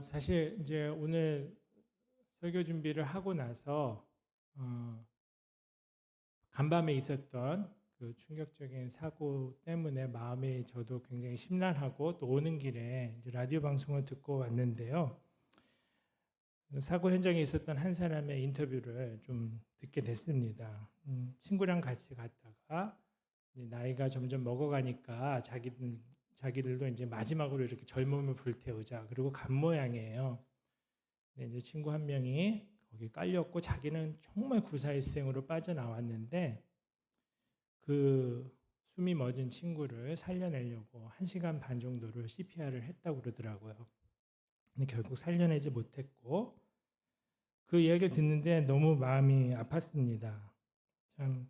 사실 이제 오늘 설교 준비를 하고 나서 간밤에 있었던 그 충격적인 사고 때문에 마음이 저도 굉장히 심란하고 또 오는 길에 이제 라디오 방송을 듣고 왔는데요. 사고 현장에 있었던 한 사람의 인터뷰를 좀 듣게 됐습니다. 친구랑 같이 갔다가 이제 나이가 점점 먹어가니까 자기들도 이제 마지막으로 이렇게 젊음을 불태우자 그리고 간 모양이에요. 근데 이제 친구 한 명이 거기 깔렸고 자기는 정말 구사일생으로 빠져나왔는데 그 숨이 멎은 친구를 살려내려고 1시간 반 정도를 CPR을 했다고 그러더라고요. 근데 결국 살려내지 못했고 그 이야기를 듣는데 너무 마음이 아팠습니다. 참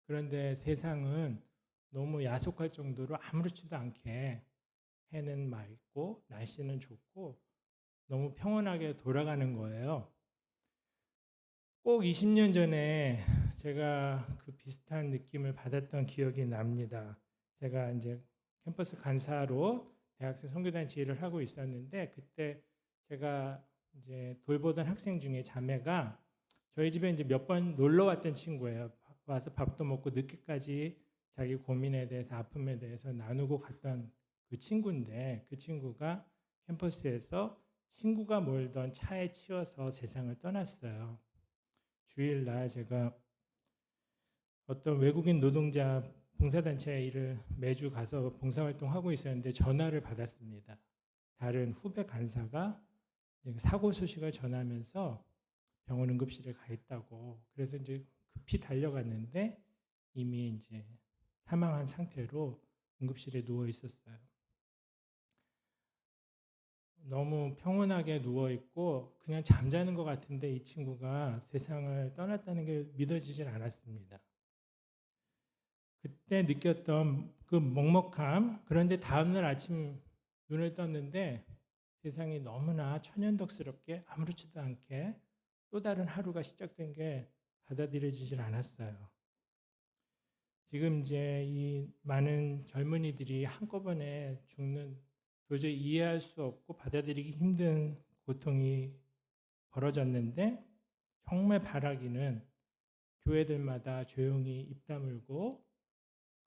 그런데 세상은 너무 야속할 정도로 아무렇지도 않게 해는 맑고 날씨는 좋고 너무 평온하게 돌아가는 거예요. 꼭 20년 전에 제가 그 비슷한 느낌을 받았던 기억이 납니다. 제가 이제 캠퍼스 간사로 대학생 선교단체 일을 하고 있었는데 그때 제가 이제 돌보던 학생 중에 자매가 저희 집에 이제 몇 번 놀러 왔던 친구예요. 와서 밥도 먹고 늦게까지 자기 고민에 대해서 아픔에 대해서 나누고 갔던 그 친구인데 그 친구가 캠퍼스에서 친구가 몰던 차에 치여서 세상을 떠났어요. 주일날 제가 어떤 외국인 노동자 봉사단체 일을 매주 가서 봉사활동하고 있었는데 전화를 받았습니다. 다른 후배 간사가 사고 소식을 전하면서 병원 응급실에 가 있다고. 그래서 이제 급히 달려갔는데 이미 이제 사망한 상태로 응급실에 누워 있었어요. 너무 평온하게 누워 있고 그냥 잠자는 것 같은데 이 친구가 세상을 떠났다는 게 믿어지질 않았습니다. 그때 느꼈던 그 먹먹함, 그런데 다음날 아침 눈을 떴는데 세상이 너무나 천연덕스럽게 아무렇지도 않게 또 다른 하루가 시작된 게 받아들여지질 않았어요. 지금 이제 이 많은 젊은이들이 한꺼번에 죽는 도저히 이해할 수 없고 받아들이기 힘든 고통이 벌어졌는데 정말 바라기는 교회들마다 조용히 입 다물고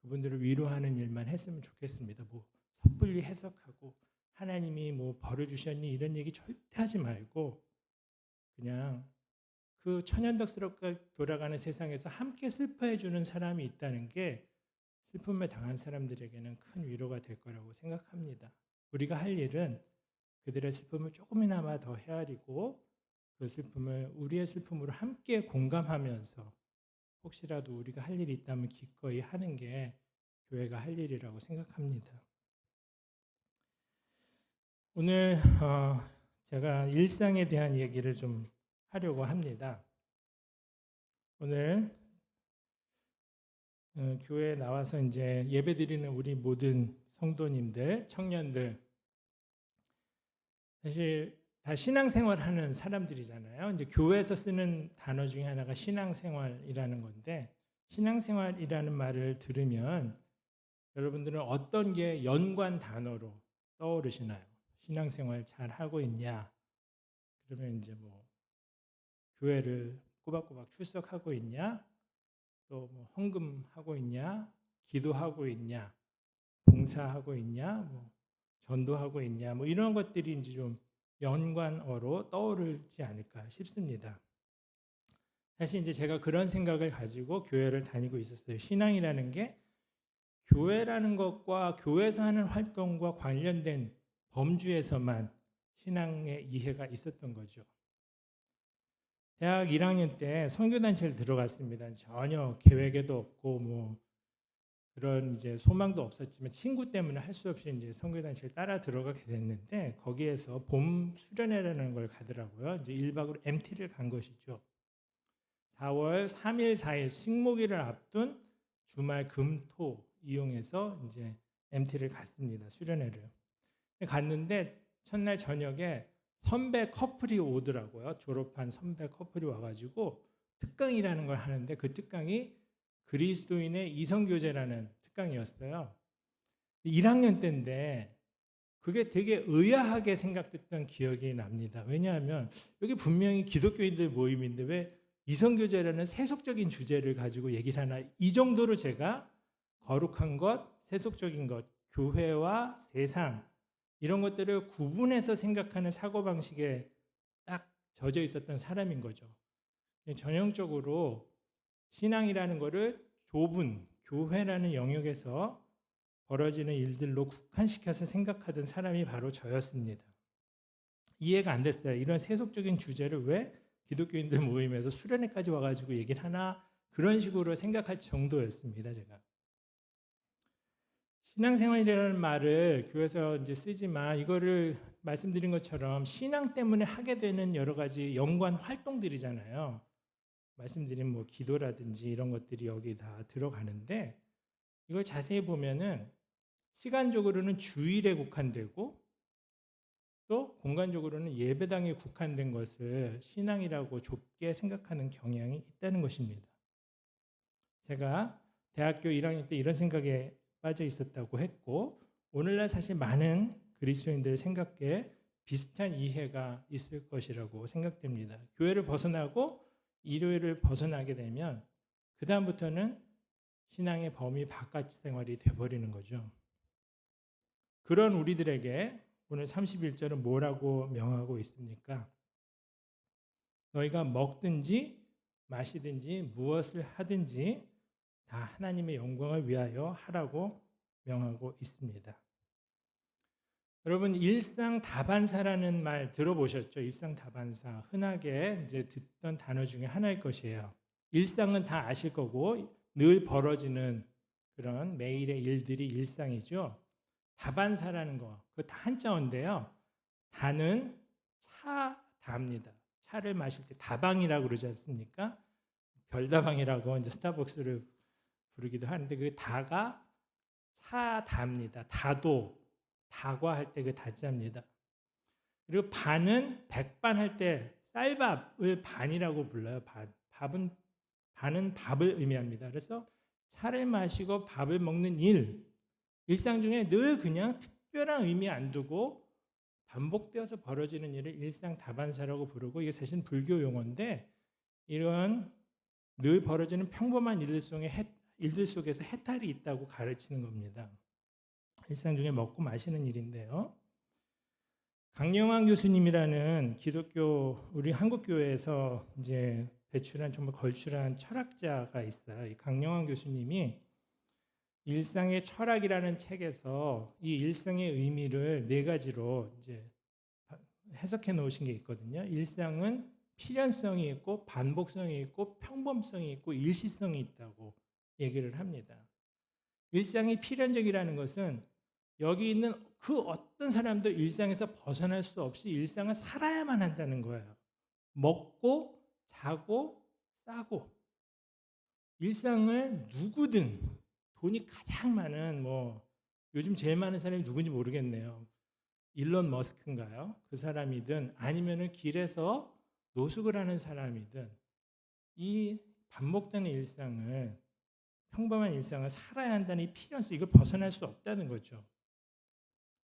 그분들을 위로하는 일만 했으면 좋겠습니다. 뭐 섣불리 해석하고 하나님이 뭐 벌을 주셨니 이런 얘기 절대 하지 말고 그냥 그 천연덕스럽게 돌아가는 세상에서 함께 슬퍼해 주는 사람이 있다는 게 슬픔에 당한 사람들에게는 큰 위로가 될 거라고 생각합니다. 우리가 할 일은 그들의 슬픔을 조금이나마 더 헤아리고 그 슬픔을 우리의 슬픔으로 함께 공감하면서 혹시라도 우리가 할 일이 있다면 기꺼이 하는 게 교회가 할 일이라고 생각합니다. 오늘 제가 일상에 대한 얘기를 좀 하려고 합니다. 오늘 교회에 나와서 이제 예배드리는 우리 모든 성도님들, 청년들 사실 다 신앙생활하는 사람들이잖아요. 이제 교회에서 쓰는 단어 중에 하나가 신앙생활이라는 건데 신앙생활이라는 말을 들으면 여러분들은 어떤 게 연관 단어로 떠오르시나요? 신앙생활 잘 하고 있냐? 그러면 이제 뭐 교회를 꼬박꼬박 출석하고 있냐? 또 뭐 헌금하고 있냐? 기도하고 있냐? 봉사하고 있냐? 뭐 전도하고 있냐? 뭐 이런 것들이 이제 좀 연관어로 떠오르지 않을까 싶습니다. 사실 이제 제가 그런 생각을 가지고 교회를 다니고 있었어요. 신앙이라는 게 교회라는 것과 교회에서 하는 활동과 관련된 범주에서만 신앙의 이해가 있었던 거죠. 대학 1학년 때 선교단체를 들어갔습니다. 전혀 계획에도 없고 뭐 그런 이제 소망도 없었지만 친구 때문에 할 수 없이 이제 선교단체를 따라 들어가게 됐는데 거기에서 봄 수련회라는 걸 가더라고요. 이제 1박으로 MT를 간 것이죠. 4월 3일, 4일 식목일을 앞둔 주말 금, 토 이용해서 이제 MT를 갔습니다. 수련회를. 갔는데 첫날 저녁에 선배 커플이 오더라고요. 졸업한 선배 커플이 와가지고 특강이라는 걸 하는데 그 특강이 그리스도인의 이성교제라는 특강이었어요. 1학년 때인데 그게 되게 의아하게 생각됐던 기억이 납니다. 왜냐하면 여기 분명히 기독교인들 모임인데 왜 이성교제라는 세속적인 주제를 가지고 얘기를 하나. 이 정도로 제가 거룩한 것, 세속적인 것, 교회와 세상 이런 것들을 구분해서 생각하는 사고방식에 딱 젖어 있었던 사람인 거죠. 전형적으로 신앙이라는 것을 좁은 교회라는 영역에서 벌어지는 일들로 국한시켜서 생각하던 사람이 바로 저였습니다. 이해가 안 됐어요. 이런 세속적인 주제를 왜 기독교인들 모임에서 수련회까지 와가지고 얘기를 하나, 그런 식으로 생각할 정도였습니다. 제가 신앙생활이라는 말을 교회에서 이제 쓰지만 이거를 말씀드린 것처럼 신앙 때문에 하게 되는 여러 가지 연관 활동들이잖아요. 말씀드린 뭐 기도라든지 이런 것들이 여기 다 들어가는데, 이걸 자세히 보면은 시간적으로는 주일에 국한되고 또 공간적으로는 예배당에 국한된 것을 신앙이라고 좁게 생각하는 경향이 있다는 것입니다. 제가 대학교 1학년 때 이런 생각에 빠져 있었다고 했고, 오늘날 사실 많은 그리스도인들의 생각에 비슷한 이해가 있을 것이라고 생각됩니다. 교회를 벗어나고 일요일을 벗어나게 되면 그 다음부터는 신앙의 범위 바깥 생활이 돼버리는 거죠. 그런 우리들에게 오늘 31절은 뭐라고 명하고 있습니까? 너희가 먹든지 마시든지 무엇을 하든지 다 하나님의 영광을 위하여 하라고 명하고 있습니다. 여러분, 일상다반사라는 말 들어보셨죠? 일상다반사, 흔하게 이제 듣던 단어 중에 하나일 것이에요. 일상은 다 아실 거고 늘 벌어지는 그런 매일의 일들이 일상이죠. 다반사라는 거, 그거 다 한자어인데요. 다는 다입니다. 차를 마실 때 다방이라고 그러지 않습니까? 별다방이라고 이제 스타벅스를 부르기도 하는데 그 다가 다입니다. 다도, 다과할 때 그 다자입니다. 그리고 반은 백반할 때 쌀밥을 반이라고 불러요. 반은 밥을 의미합니다. 그래서 차를 마시고 밥을 먹는 일상 중에 늘 그냥 특별한 의미 안 두고 반복되어서 벌어지는 일을 일상다반사라고 부르고, 이게 사실 불교 용어인데 이런 늘 벌어지는 평범한 일들 속에서 해탈이 있다고 가르치는 겁니다. 일상 중에 먹고 마시는 일인데요. 강영환 교수님이라는 기독교 우리 한국교회에서 이제 배출한 정말 걸출한 철학자가 있어요. 이 강영환 교수님이 일상의 철학이라는 책에서 이 일상의 의미를 네 가지로 이제 해석해 놓으신 게 있거든요. 일상은 필연성이 있고 반복성이 있고 평범성이 있고 일시성이 있다고 얘기를 합니다. 일상이 필연적이라는 것은 여기 있는 그 어떤 사람도 일상에서 벗어날 수 없이 일상을 살아야만 한다는 거예요. 먹고 자고 싸고. 일상을 누구든, 돈이 가장 많은 요즘 제일 많은 사람이 누군지 모르겠네요. 일론 머스크인가요? 그 사람이든 아니면은 길에서 노숙을 하는 사람이든 이 반복되는 일상을, 평범한 일상을 살아야 한다는 이 필연성, 이걸 벗어날 수 없다는 거죠.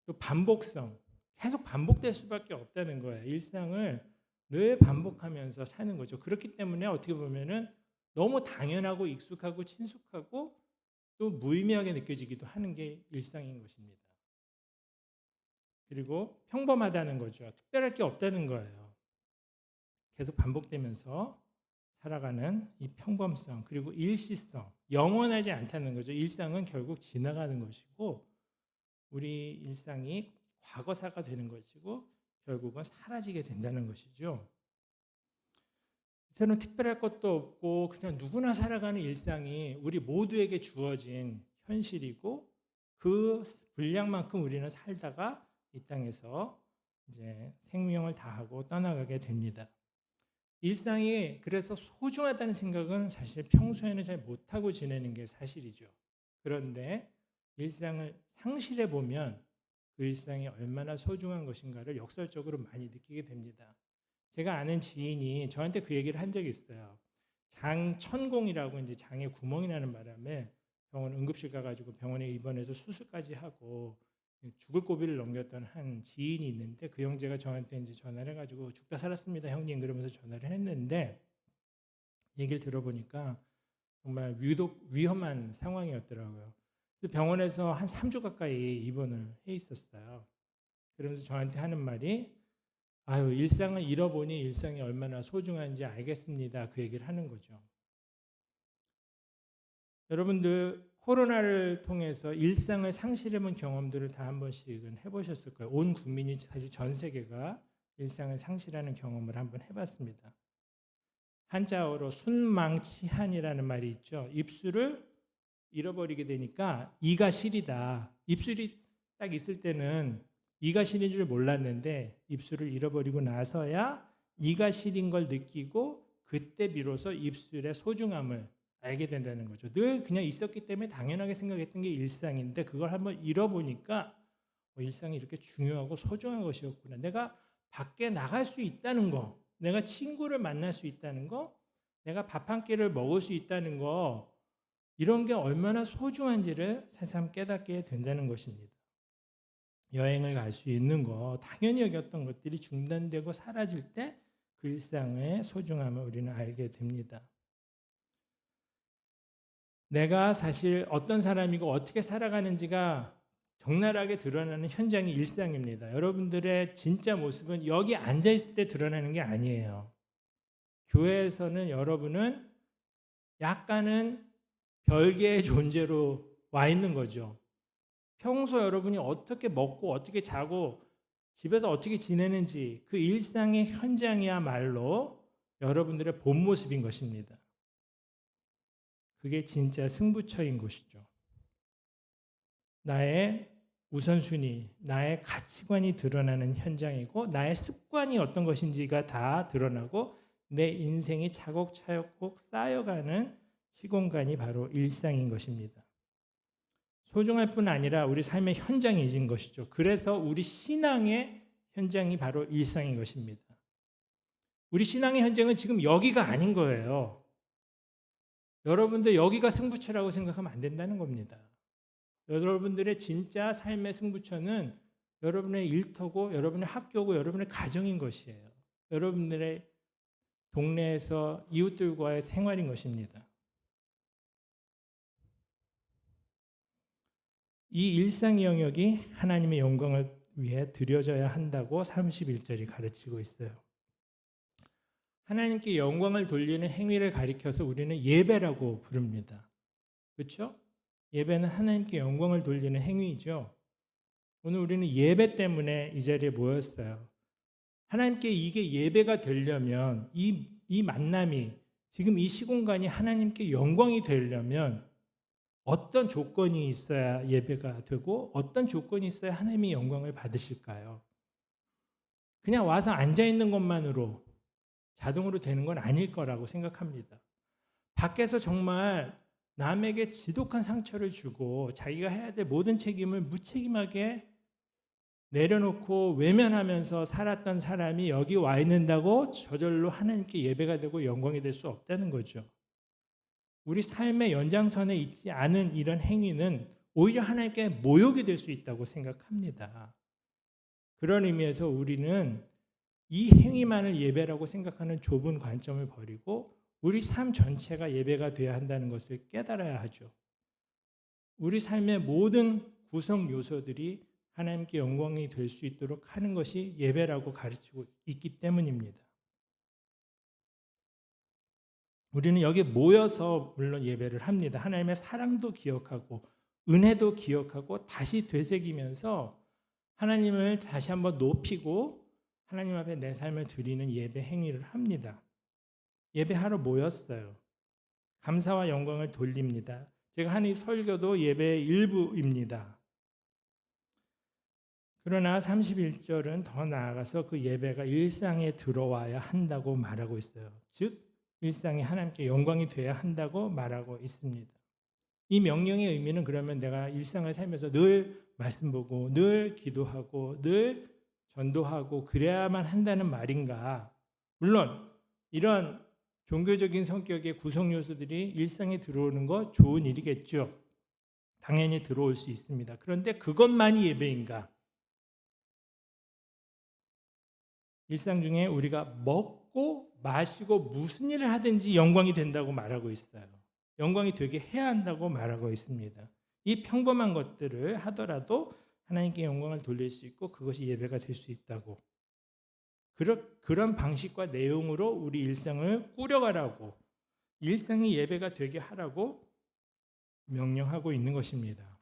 또 반복성, 계속 반복될 수밖에 없다는 거예요. 일상을 늘 반복하면서 사는 거죠. 그렇기 때문에 어떻게 보면은 너무 당연하고 익숙하고 친숙하고 또 무의미하게 느껴지기도 하는 게 일상인 것입니다. 그리고 평범하다는 거죠. 특별할 게 없다는 거예요. 계속 반복되면서 살아가는 이 평범성, 그리고 일시성, 영원하지 않다는 거죠. 일상은 결국 지나가는 것이고 우리 일상이 과거사가 되는 것이고 결국은 사라지게 된다는 것이죠. 저는 특별할 것도 없고 그냥 누구나 살아가는 일상이 우리 모두에게 주어진 현실이고 그 분량만큼 우리는 살다가 이 땅에서 이제 생명을 다하고 떠나가게 됩니다. 일상이 그래서 소중하다는 생각은 사실 평소에는 잘 못하고 지내는 게 사실이죠. 그런데 일상을 상실해 보면 그 일상이 얼마나 소중한 것인가를 역설적으로 많이 느끼게 됩니다. 제가 아는 지인이 저한테 그 얘기를 한 적이 있어요. 장천공이라고 이제 장에 구멍이 나는 바람에 병원 응급실 가가지고 병원에 입원해서 수술까지 하고 죽을 고비를 넘겼던 한 지인이 있는데 그 형제가 저한테 이제 전화를 해가지고 죽다 살았습니다 형님 그러면서 전화를 했는데 얘기를 들어보니까 정말 유독 위험한 상황이었더라고요. 그래서 병원에서 한 3주 가까이 입원을 해 있었어요. 그러면서 저한테 하는 말이 아유 일상을 잃어보니 일상이 얼마나 소중한지 알겠습니다. 그 얘기를 하는 거죠. 여러분들 코로나를 통해서 일상을 상실해본 경험들을 다 한 번씩은 해보셨을 거예요. 온 국민이 사실 전 세계가 일상을 상실하는 경험을 한번 해봤습니다. 한자어로 순망치한이라는 말이 있죠. 입술을 잃어버리게 되니까 이가 시리다. 입술이 딱 있을 때는 이가 시린 줄 몰랐는데 입술을 잃어버리고 나서야 이가 시린 걸 느끼고 그때 비로소 입술의 소중함을 알게 된다는 거죠. 늘 그냥 있었기 때문에 당연하게 생각했던 게 일상인데 그걸 한번 잃어보니까 일상이 이렇게 중요하고 소중한 것이었구나. 내가 밖에 나갈 수 있다는 거, 내가 친구를 만날 수 있다는 거, 내가 밥 한 끼를 먹을 수 있다는 거, 이런 게 얼마나 소중한지를 새삼 깨닫게 된다는 것입니다. 여행을 갈 수 있는 거, 당연히 여겼던 것들이 중단되고 사라질 때 그 일상의 소중함을 우리는 알게 됩니다. 내가 사실 어떤 사람이고 어떻게 살아가는지가 적나라하게 드러나는 현장이 일상입니다. 여러분들의 진짜 모습은 여기 앉아있을 때 드러나는 게 아니에요. 교회에서는 여러분은 약간은 별개의 존재로 와 있는 거죠. 평소 여러분이 어떻게 먹고 어떻게 자고 집에서 어떻게 지내는지 그 일상의 현장이야말로 여러분들의 본 모습인 것입니다. 그게 진짜 승부처인 것이죠. 나의 우선순위, 나의 가치관이 드러나는 현장이고 나의 습관이 어떤 것인지가 다 드러나고 내 인생이 차곡차곡 쌓여가는 시공간이 바로 일상인 것입니다. 소중할 뿐 아니라 우리 삶의 현장이진 것이죠. 그래서 우리 신앙의 현장이 바로 일상인 것입니다. 우리 신앙의 현장은 지금 여기가 아닌 거예요. 여러분들 여기가 승부처라고 생각하면 안 된다는 겁니다. 여러분들의 진짜 삶의 승부처는 여러분의 일터고 여러분의 학교고 여러분의 가정인 것이에요. 여러분들의 동네에서 이웃들과의 생활인 것입니다. 이 일상 영역이 하나님의 영광을 위해 드려져야 한다고 31절이 가르치고 있어요. 하나님께 영광을 돌리는 행위를 가리켜서 우리는 예배라고 부릅니다. 그렇죠? 예배는 하나님께 영광을 돌리는 행위이죠. 오늘 우리는 예배 때문에 이 자리에 모였어요. 하나님께 이게 예배가 되려면 이 만남이 지금 이 시공간이 하나님께 영광이 되려면 어떤 조건이 있어야 예배가 되고 어떤 조건이 있어야 하나님의 영광을 받으실까요? 그냥 와서 앉아있는 것만으로 자동으로 되는 건 아닐 거라고 생각합니다. 밖에서 정말 남에게 지독한 상처를 주고 자기가 해야 될 모든 책임을 무책임하게 내려놓고 외면하면서 살았던 사람이 여기 와 있는다고 저절로 하나님께 예배가 되고 영광이 될 수 없다는 거죠. 우리 삶의 연장선에 있지 않은 이런 행위는 오히려 하나님께 모욕이 될 수 있다고 생각합니다. 그런 의미에서 우리는 이 행위만을 예배라고 생각하는 좁은 관점을 버리고 우리 삶 전체가 예배가 되어야 한다는 것을 깨달아야 하죠. 우리 삶의 모든 구성 요소들이 하나님께 영광이 될 수 있도록 하는 것이 예배라고 가르치고 있기 때문입니다. 우리는 여기 모여서 물론 예배를 합니다. 하나님의 사랑도 기억하고 은혜도 기억하고 다시 되새기면서 하나님을 다시 한번 높이고 하나님 앞에 내 삶을 드리는 예배 행위를 합니다. 예배하러 모였어요. 감사와 영광을 돌립니다. 제가 하는 이 설교도 예배의 일부입니다. 그러나 31절은 더 나아가서 그 예배가 일상에 들어와야 한다고 말하고 있어요. 즉 일상이 하나님께 영광이 돼야 한다고 말하고 있습니다. 이 명령의 의미는 그러면 내가 일상을 살면서 늘 말씀 보고 늘 기도하고 늘 전도하고 그래야만 한다는 말인가? 물론 이런 종교적인 성격의 구성 요소들이 일상에 들어오는 거 좋은 일이겠죠. 당연히 들어올 수 있습니다. 그런데 그것만이 예배인가? 일상 중에 우리가 먹고 마시고 무슨 일을 하든지 영광이 된다고 말하고 있어요. 영광이 되게 해야 한다고 말하고 있습니다. 이 평범한 것들을 하더라도 하나님께 영광을 돌릴 수 있고 그것이 예배가 될 수 있다고. 그런 방식과 내용으로 우리 일상을 꾸려가라고, 일상이 예배가 되게 하라고 명령하고 있는 것입니다.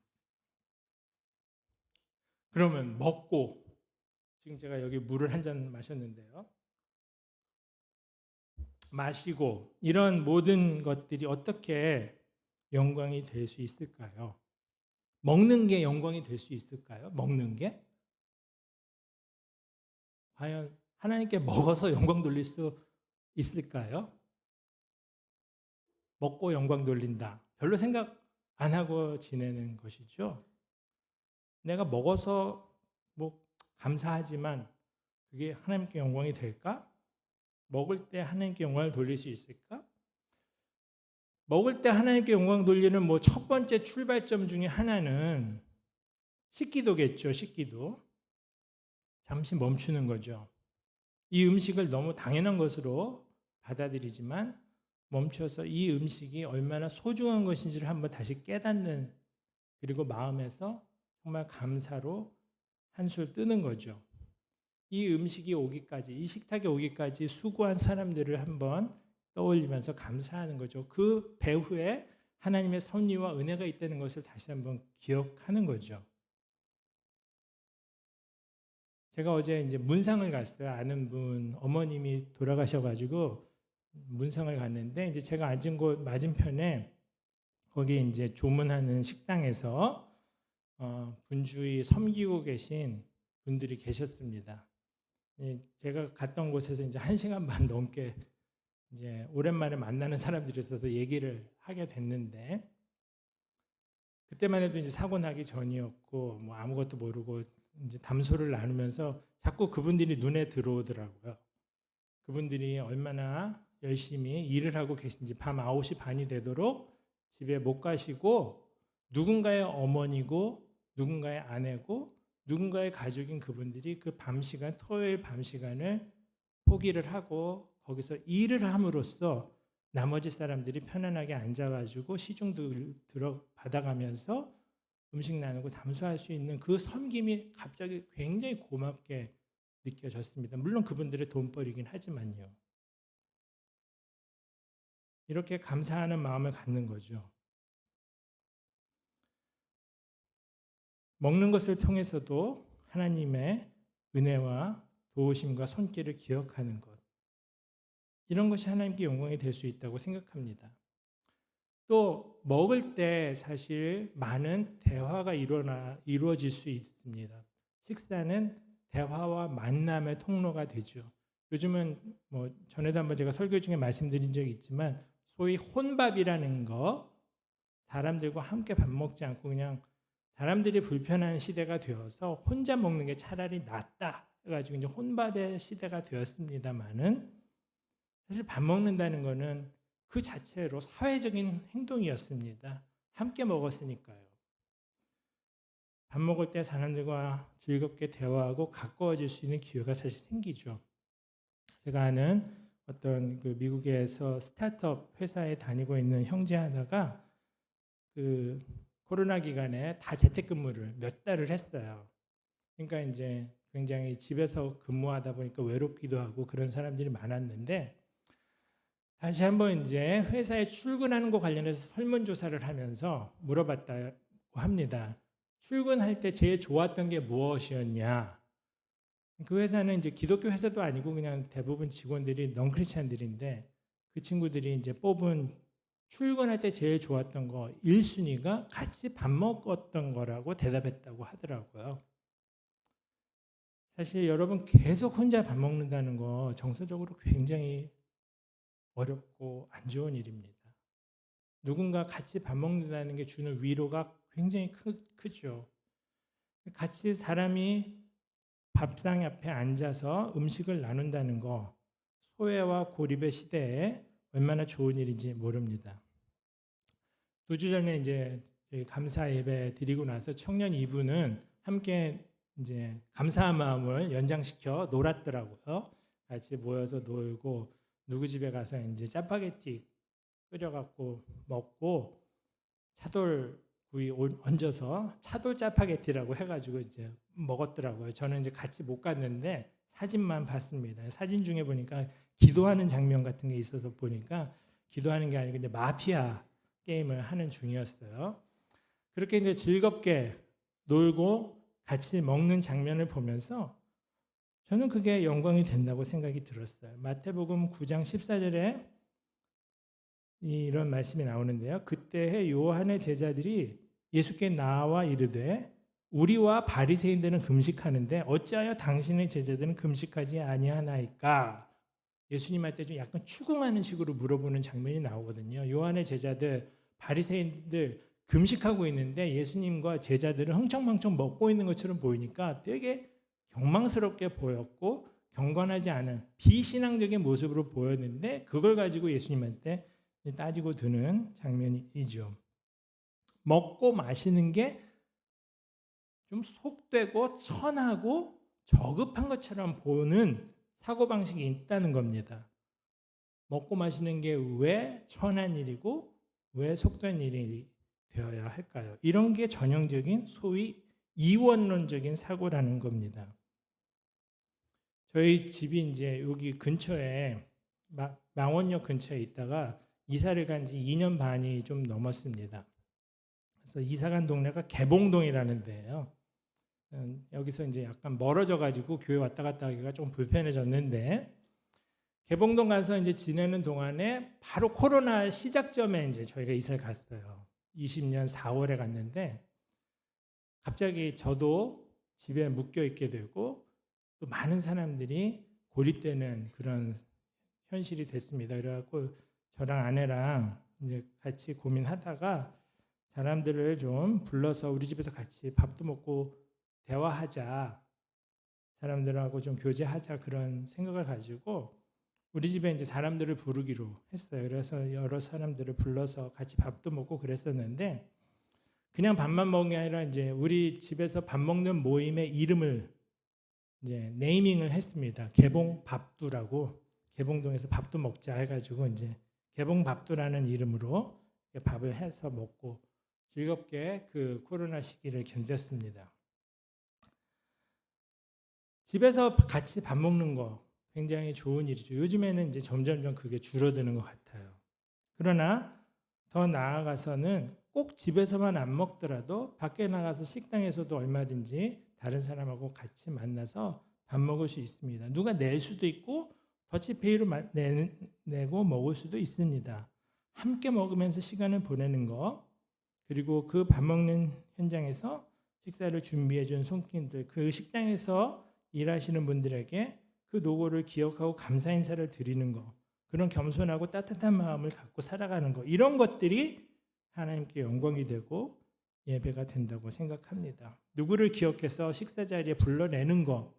그러면 먹고, 지금 제가 여기 물을 한 잔 마셨는데요. 마시고 이런 모든 것들이 어떻게 영광이 될 수 있을까요? 먹는 게 영광이 될 수 있을까요? 먹는 게? 과연 하나님께 먹어서 영광 돌릴 수 있을까요? 먹고 영광 돌린다. 별로 생각 안 하고 지내는 것이죠. 내가 먹어서 뭐 감사하지만 그게 하나님께 영광이 될까? 먹을 때 하나님께 영광을 돌릴 수 있을까? 먹을 때 하나님께 영광 돌리는 뭐 첫 번째 출발점 중에 하나는 식기도겠죠. 식기도. 잠시 멈추는 거죠. 이 음식을 너무 당연한 것으로 받아들이지만 멈춰서 이 음식이 얼마나 소중한 것인지를 한번 다시 깨닫는, 그리고 마음에서 정말 감사로 한술 뜨는 거죠. 이 음식이 오기까지, 이 식탁에 오기까지 수고한 사람들을 한번 떠올리면서 감사하는 거죠. 그 배후에 하나님의 섭리와 은혜가 있다는 것을 다시 한번 기억하는 거죠. 제가 어제 이제 문상을 갔어요. 아는 분 어머님이 돌아가셔가지고 문상을 갔는데, 이제 제가 앉은 곳 맞은편에 거기 이제 조문하는 식당에서 분주히 섬기고 계신 분들이 계셨습니다. 제가 갔던 곳에서 이제 1시간 반 넘게 이제 오랜만에 만나는 사람들이 있어서 얘기를 하게 됐는데, 그때만 해도 이제 사고 나기 전이었고 뭐 아무것도 모르고 이제 담소를 나누면서 자꾸 그분들이 눈에 들어오더라고요. 그분들이 얼마나 열심히 일을 하고 계신지, 밤 9시 반이 되도록 집에 못 가시고 누군가의 어머니고 누군가의 아내고 누군가의 가족인 그분들이 그 밤 시간, 토요일 밤 시간을 포기를 하고 거기서 일을 함으로써 나머지 사람들이 편안하게 앉아가지고 시중도 들어 받아가면서 음식 나누고 담소할 수 있는 그 섬김이 갑자기 굉장히 고맙게 느껴졌습니다. 물론 그분들의 돈벌이긴 하지만요. 이렇게 감사하는 마음을 갖는 거죠. 먹는 것을 통해서도 하나님의 은혜와 도우심과 손길을 기억하는 것, 이런 것이 하나님께 영광이 될 수 있다고 생각합니다. 또 먹을 때 사실 많은 대화가 이루어질 수 있습니다. 식사는 대화와 만남의 통로가 되죠. 요즘은 뭐 전에도 한번 제가 설교 중에 말씀드린 적이 있지만 소위 혼밥이라는 거, 사람들과 함께 밥 먹지 않고 그냥 사람들이 불편한 시대가 되어서 혼자 먹는 게 차라리 낫다 해가지고 이제 혼밥의 시대가 되었습니다만은, 사실 밥 먹는다는 거는 그 자체로 사회적인 행동이었습니다. 함께 먹었으니까요. 밥 먹을 때 사람들과 즐겁게 대화하고 가까워질 수 있는 기회가 사실 생기죠. 제가 아는 어떤 그 미국에서 스타트업 회사에 다니고 있는 형제 하나가 그 코로나 기간에 다 재택근무를 몇 달을 했어요. 그러니까 이제 굉장히 집에서 근무하다 보니까 외롭기도 하고 그런 사람들이 많았는데, 다시 한번 이제 회사에 출근하는 것 관련해서 설문조사를 하면서 물어봤다고 합니다. 출근할 때 제일 좋았던 게 무엇이었냐? 그 회사는 이제 기독교 회사도 아니고 그냥 대부분 직원들이 넌크리스찬들인데, 그 친구들이 이제 뽑은 출근할 때 제일 좋았던 거 1순위가 같이 밥 먹었던 거라고 대답했다고 하더라고요. 사실 여러분 계속 혼자 밥 먹는다는 거 정서적으로 굉장히 어렵고 안 좋은 일입니다. 누군가 같이 밥 먹는다는 게 주는 위로가 굉장히 크죠. 같이 사람이 밥상 앞에 앉아서 음식을 나눈다는 거, 소외와 고립의 시대에 얼마나 좋은 일인지 모릅니다. 2주 전에 이제 저희 감사 예배 드리고 나서 청년 2부는 함께 이제 감사한 마음을 연장시켜 놀았더라고요. 같이 모여서 놀고 누구 집에 가서 이제 짜파게티 끓여갖고 먹고 차돌 구이 얹어서 차돌 짜파게티라고 해가지고 이제 먹었더라고요. 저는 이제 같이 못 갔는데 사진만 봤습니다. 사진 중에 보니까 기도하는 장면 같은 게 있어서 보니까 기도하는 게 아니고 이제 마피아 게임을 하는 중이었어요. 그렇게 이제 즐겁게 놀고 같이 먹는 장면을 보면서 저는 그게 영광이 된다고 생각이 들었어요. 마태복음 9장 14절에 이런 말씀이 나오는데요. 그때에 요한의 제자들이 예수께 나와 이르되 우리와 바리새인들은 금식하는데 어찌하여 당신의 제자들은 금식하지 아니하나이까? 예수님한테 좀 약간 추궁하는 식으로 물어보는 장면이 나오거든요. 요한의 제자들, 바리새인들 금식하고 있는데 예수님과 제자들은 흥청망청 먹고 있는 것처럼 보이니까 되게 경망스럽게 보였고 경건하지 않은 비신앙적인 모습으로 보였는데 그걸 가지고 예수님한테 따지고 드는 장면이죠. 먹고 마시는 게 좀 속되고 천하고 저급한 것처럼 보는 사고방식이 있다는 겁니다. 먹고 마시는 게 왜 천한 일이고 왜 속된 일이 되어야 할까요? 이런 게 전형적인 소위 이원론적인 사고라는 겁니다. 저희 집이 이제 여기 근처에 망원역 근처에 있다가 이사를 간 지 2년 반이 좀 넘었습니다. 그래서 이사 간 동네가 개봉동이라는 데예요. 여기서 이제 약간 멀어져 가지고 교회 왔다 갔다 하기가 좀 불편해졌는데 개봉동 가서 이제 지내는 동안에 바로 코로나 시작점에 이제 저희가 이사를 갔어요. 20년 4월에 갔는데 갑자기 저도 집에 묶여 있게 되고 또 많은 사람들이 고립되는 그런 현실이 됐습니다. 그래갖고 저랑 아내랑 이제 같이 고민하다가 사람들을 좀 불러서 우리 집에서 같이 밥도 먹고 대화하자, 사람들하고 좀 교제하자 그런 생각을 가지고 우리 집에 이제 사람들을 부르기로 했어요. 그래서 여러 사람들을 불러서 같이 밥도 먹고 그랬었는데 그냥 밥만 먹은 게 아니라 이제 우리 집에서 밥 먹는 모임의 이름을 이제 네이밍을 했습니다. 개봉밥두라고 개봉동에서 밥도 먹자 해가지고 이제 개봉밥두라는 이름으로 밥을 해서 먹고 즐겁게 그 코로나 시기를 견뎠습니다. 집에서 같이 밥 먹는 거 굉장히 좋은 일이죠. 요즘에는 이제 점점점 그게 줄어드는 것 같아요. 그러나 더 나아가서는 꼭 집에서만 안 먹더라도 밖에 나가서 식당에서도 얼마든지 다른 사람하고 같이 만나서 밥 먹을 수 있습니다. 누가 낼 수도 있고 더치페이로 내고 먹을 수도 있습니다. 함께 먹으면서 시간을 보내는 거, 그리고 그 밥 먹는 현장에서 식사를 준비해 준 손님들, 그 식당에서 일하시는 분들에게 그 노고를 기억하고 감사 인사를 드리는 거, 그런 겸손하고 따뜻한 마음을 갖고 살아가는 거, 이런 것들이 하나님께 영광이 되고 예배가 된다고 생각합니다. 누구를 기억해서 식사 자리에 불러내는 거,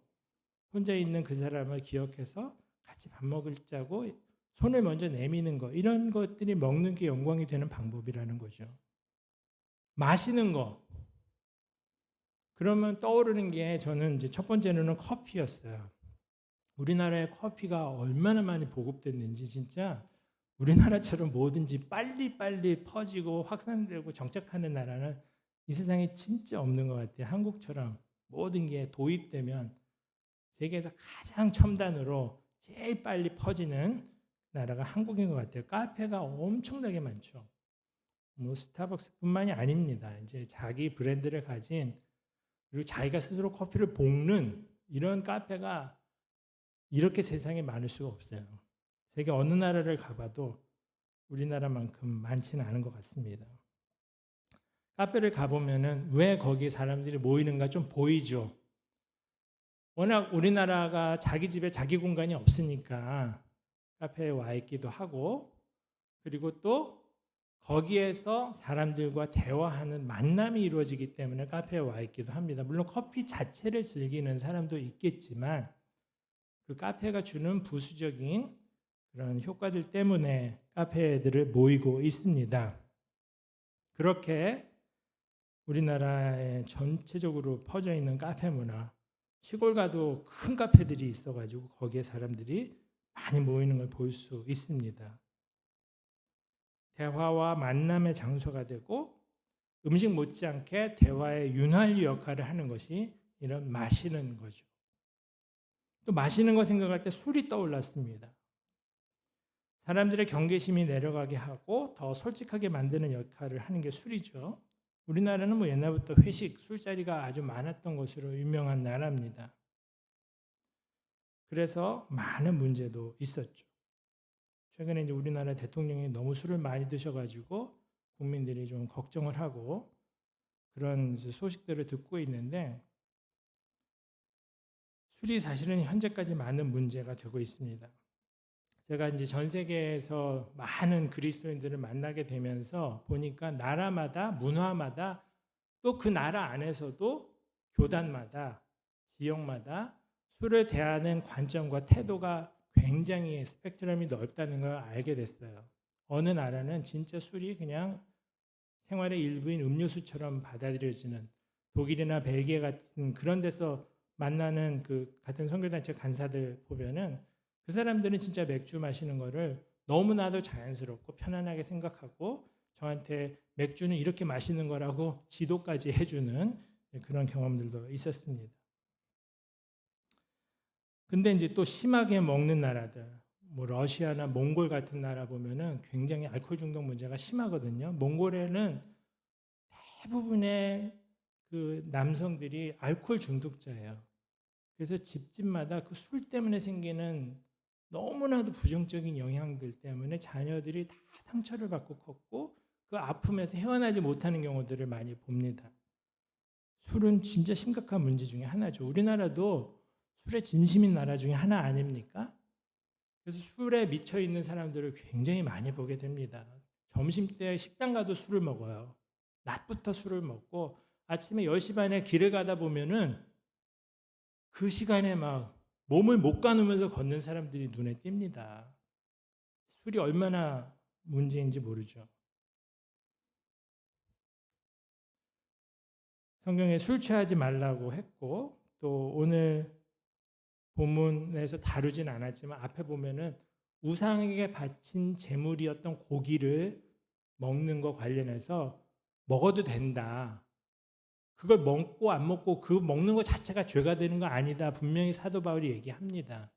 혼자 있는 그 사람을 기억해서 같이 밥 먹자고 손을 먼저 내미는 거, 이런 것들이 먹는 게 영광이 되는 방법이라는 거죠. 마시는 거, 그러면 떠오르는 게 저는 이제 첫 번째로는 커피였어요. 우리나라에 커피가 얼마나 많이 보급됐는지 진짜 우리나라처럼 뭐든지 빨리빨리 퍼지고 확산되고 정착하는 나라는 이 세상에 진짜 없는 것 같아요. 한국처럼 모든 게 도입되면 세계에서 가장 첨단으로 제일 빨리 퍼지는 나라가 한국인 것 같아요. 카페가 엄청나게 많죠. 뭐 스타벅스뿐만이 아닙니다. 이제 자기 브랜드를 가진 그리고 자기가 스스로 커피를 볶는 이런 카페가 이렇게 세상에 많을 수가 없어요. 세계 어느 나라를 가봐도 우리나라만큼 많지는 않은 것 같습니다. 카페를 가보면은 왜 거기에 사람들이 모이는가 좀 보이죠. 워낙 우리나라가 자기 집에 자기 공간이 없으니까 카페에 와 있기도 하고, 그리고 또 거기에서 사람들과 대화하는 만남이 이루어지기 때문에 카페에 와 있기도 합니다. 물론 커피 자체를 즐기는 사람도 있겠지만 그 카페가 주는 부수적인 그런 효과들 때문에 카페들을 모이고 있습니다. 그렇게 우리나라에 전체적으로 퍼져 있는 카페 문화, 시골 가도 큰 카페들이 있어가지고 거기에 사람들이 많이 모이는 걸 볼 수 있습니다. 대화와 만남의 장소가 되고 음식 못지않게 대화의 윤활유 역할을 하는 것이 이런 마시는 거죠. 또 마시는 거 생각할 때 술이 떠올랐습니다. 사람들의 경계심이 내려가게 하고 더 솔직하게 만드는 역할을 하는 게 술이죠. 우리나라는 뭐 옛날부터 회식, 술자리가 아주 많았던 것으로 유명한 나라입니다. 그래서 많은 문제도 있었죠. 최근에 이제 우리나라 대통령이 너무 술을 많이 드셔가지고 국민들이 좀 걱정을 하고 그런 소식들을 듣고 있는데 술이 사실은 현재까지 많은 문제가 되고 있습니다. 제가 이제 전 세계에서 많은 그리스도인들을 만나게 되면서 보니까 나라마다 문화마다 또 그 나라 안에서도 교단마다 지역마다 술을 대하는 관점과 태도가 굉장히 스펙트럼이 넓다는 걸 알게 됐어요. 어느 나라는 진짜 술이 그냥 생활의 일부인 음료수처럼 받아들여지는 독일이나 벨기에 같은 그런 데서 만나는 그 같은 선교단체 간사들 보면은 그 사람들은 진짜 맥주 마시는 거를 너무나도 자연스럽고 편안하게 생각하고 저한테 맥주는 이렇게 마시는 거라고 지도까지 해주는 그런 경험들도 있었습니다. 근데 이제 또 심하게 먹는 나라들, 뭐 러시아나 몽골 같은 나라 보면은 굉장히 알코올 중독 문제가 심하거든요. 몽골에는 대부분의 그 남성들이 알코올 중독자예요. 그래서 집집마다 그 술 때문에 생기는 너무나도 부정적인 영향들 때문에 자녀들이 다 상처를 받고 컸고 그 아픔에서 헤어나지 못하는 경우들을 많이 봅니다. 술은 진짜 심각한 문제 중에 하나죠. 우리나라도 술에 진심인 나라 중에 하나 아닙니까? 그래서 술에 미쳐 있는 사람들을 굉장히 많이 보게 됩니다. 점심때 식당 가도 술을 먹어요. 낮부터 술을 먹고 아침에 10시 반에 길을 가다 보면은 그 시간에 막 몸을 못 가누면서 걷는 사람들이 눈에 띕니다. 술이 얼마나 문제인지 모르죠. 성경에 술 취하지 말라고 했고 또 오늘 본문에서 다루진 않았지만 앞에 보면은 우상에게 바친 제물이었던 고기를 먹는 거 관련해서 먹어도 된다. 그걸 먹고 안 먹고 그 먹는 것 자체가 죄가 되는 거 아니다. 분명히 사도 바울이 얘기합니다.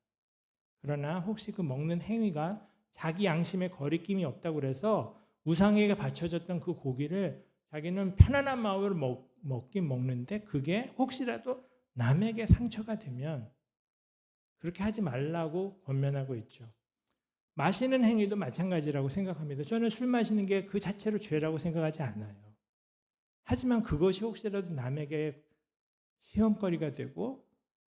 그러나 혹시 그 먹는 행위가 자기 양심에 거리낌이 없다고 그래서 우상에게 바쳐졌던 그 고기를 자기는 편안한 마음으로 먹긴 먹는데 그게 혹시라도 남에게 상처가 되면 그렇게 하지 말라고 권면하고 있죠. 마시는 행위도 마찬가지라고 생각합니다. 저는 술 마시는 게 그 자체로 죄라고 생각하지 않아요. 하지만 그것이 혹시라도 남에게 시험거리가 되고